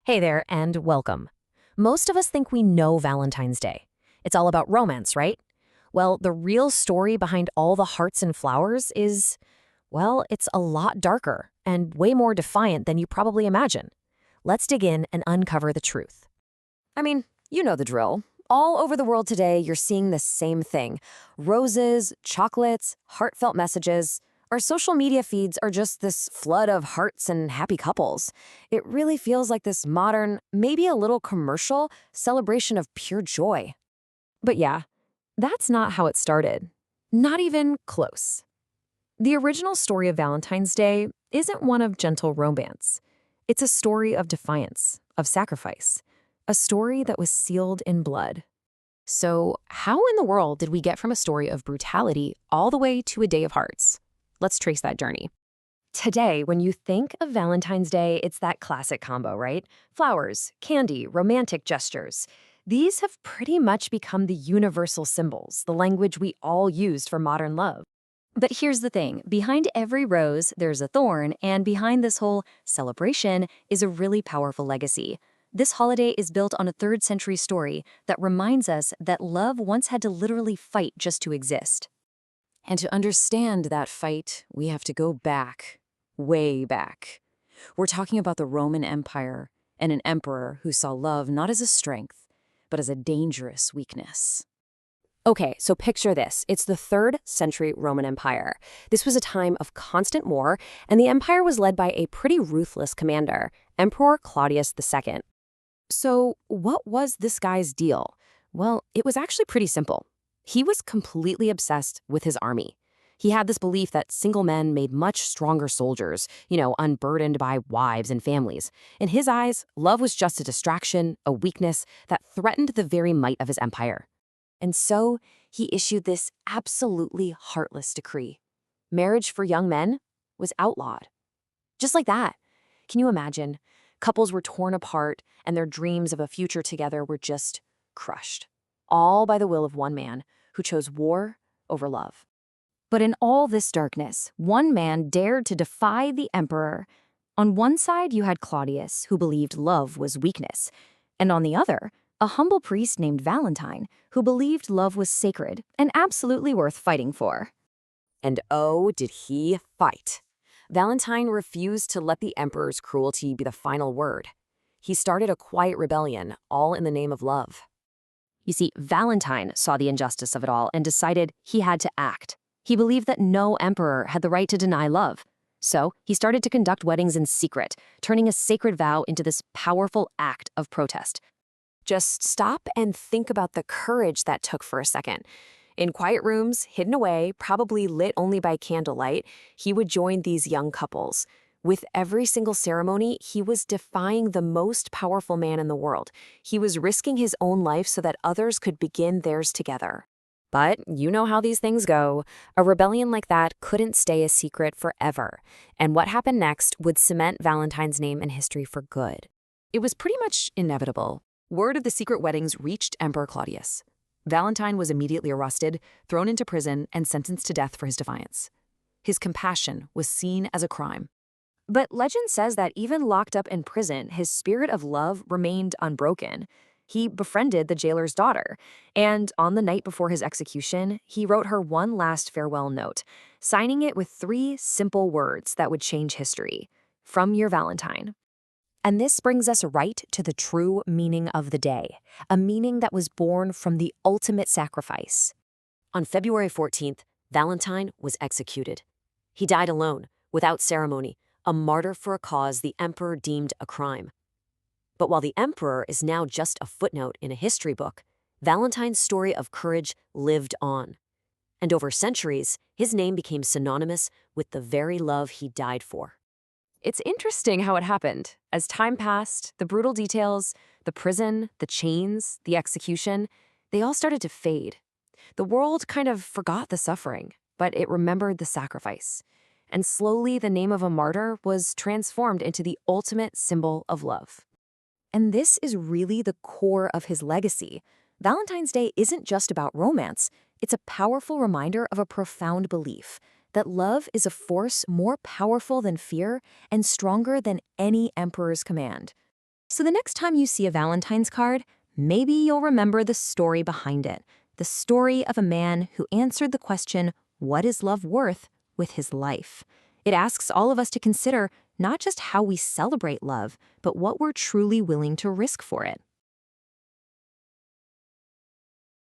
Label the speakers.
Speaker 1: Hey there, and welcome. Most of us think we know Valentine's Day. It's all about romance, right? Well, the real story behind all the hearts and flowers is, well, it's a lot darker and way more defiant than you probably imagine. Let's dig in and uncover the truth. I mean, you know the drill. All over the world today, you're seeing the same thing. Roses, chocolates, heartfelt messages. Our social media feeds are just this flood of hearts and happy couples. It really feels like this modern, maybe a little commercial, celebration of pure joy. But yeah, that's not how it started. Not even close. The original story of Valentine's Day isn't one of gentle romance. It's a story of defiance, of sacrifice, a story that was sealed in blood. So, how in the world did we get from a story of brutality all the way to a day of hearts? Let's trace that journey. Today, when you think of Valentine's Day, it's that classic combo, right? Flowers, candy, romantic gestures. These have pretty much become the universal symbols, the language we all used for modern love. But here's the thing, behind every rose, there's a thorn, and behind this whole celebration is a really powerful legacy. This holiday is built on a 3rd century story that reminds us that love once had to literally fight just to exist. And to understand that fight, we have to go back, way back. We're talking about the Roman Empire and an emperor who saw love not as a strength, but as a dangerous weakness. Okay, so picture this. It's the 3rd century Roman Empire. This was a time of constant war, and the empire was led by a pretty ruthless commander, Emperor Claudius II. So what was this guy's deal? Well, it was actually pretty simple. He was completely obsessed with his army. He had this belief that single men made much stronger soldiers, unburdened by wives and families. In his eyes, love was just a distraction, a weakness that threatened the very might of his empire. And so he issued this absolutely heartless decree. Marriage for young men was outlawed. Just like that. Can you imagine? Couples were torn apart, and their dreams of a future together were just crushed. All by the will of one man who chose war over love. But in all this darkness, one man dared to defy the emperor. On one side, you had Claudius, who believed love was weakness, and on the other, a humble priest named Valentine, who believed love was sacred and absolutely worth fighting for. And oh, did he fight! Valentine refused to let the emperor's cruelty be the final word. He started a quiet rebellion, all in the name of love. You see, Valentine saw the injustice of it all and decided he had to act. He believed that no emperor had the right to deny love. So he started to conduct weddings in secret, turning a sacred vow into this powerful act of protest. Just stop and think about the courage that took for a second. In quiet rooms, hidden away, probably lit only by candlelight, he would join these young couples. With every single ceremony, he was defying the most powerful man in the world. He was risking his own life so that others could begin theirs together. But you know how these things go. A rebellion like that couldn't stay a secret forever. And what happened next would cement Valentine's name in history for good. It was pretty much inevitable. Word of the secret weddings reached Emperor Claudius. Valentine was immediately arrested, thrown into prison, and sentenced to death for his defiance. His compassion was seen as a crime. But legend says that even locked up in prison, his spirit of love remained unbroken. He befriended the jailer's daughter, and on the night before his execution, he wrote her one last farewell note, signing it with 3 simple words that would change history. From your Valentine. And this brings us right to the true meaning of the day, a meaning that was born from the ultimate sacrifice. On February 14th, Valentine was executed. He died alone, without ceremony, a martyr for a cause the emperor deemed a crime. But while the emperor is now just a footnote in a history book, Valentine's story of courage lived on. And over centuries, his name became synonymous with the very love he died for. It's interesting how it happened. As time passed, the brutal details, the prison, the chains, the execution, they all started to fade. The world kind of forgot the suffering, but it remembered the sacrifice. And slowly, the name of a martyr was transformed into the ultimate symbol of love. And this is really the core of his legacy. Valentine's Day isn't just about romance. It's a powerful reminder of a profound belief that love is a force more powerful than fear and stronger than any emperor's command. So the next time you see a Valentine's card, maybe you'll remember the story behind it. The story of a man who answered the question, what is love worth, with his life. It asks all of us to consider not just how we celebrate love, but what we're truly willing to risk for it.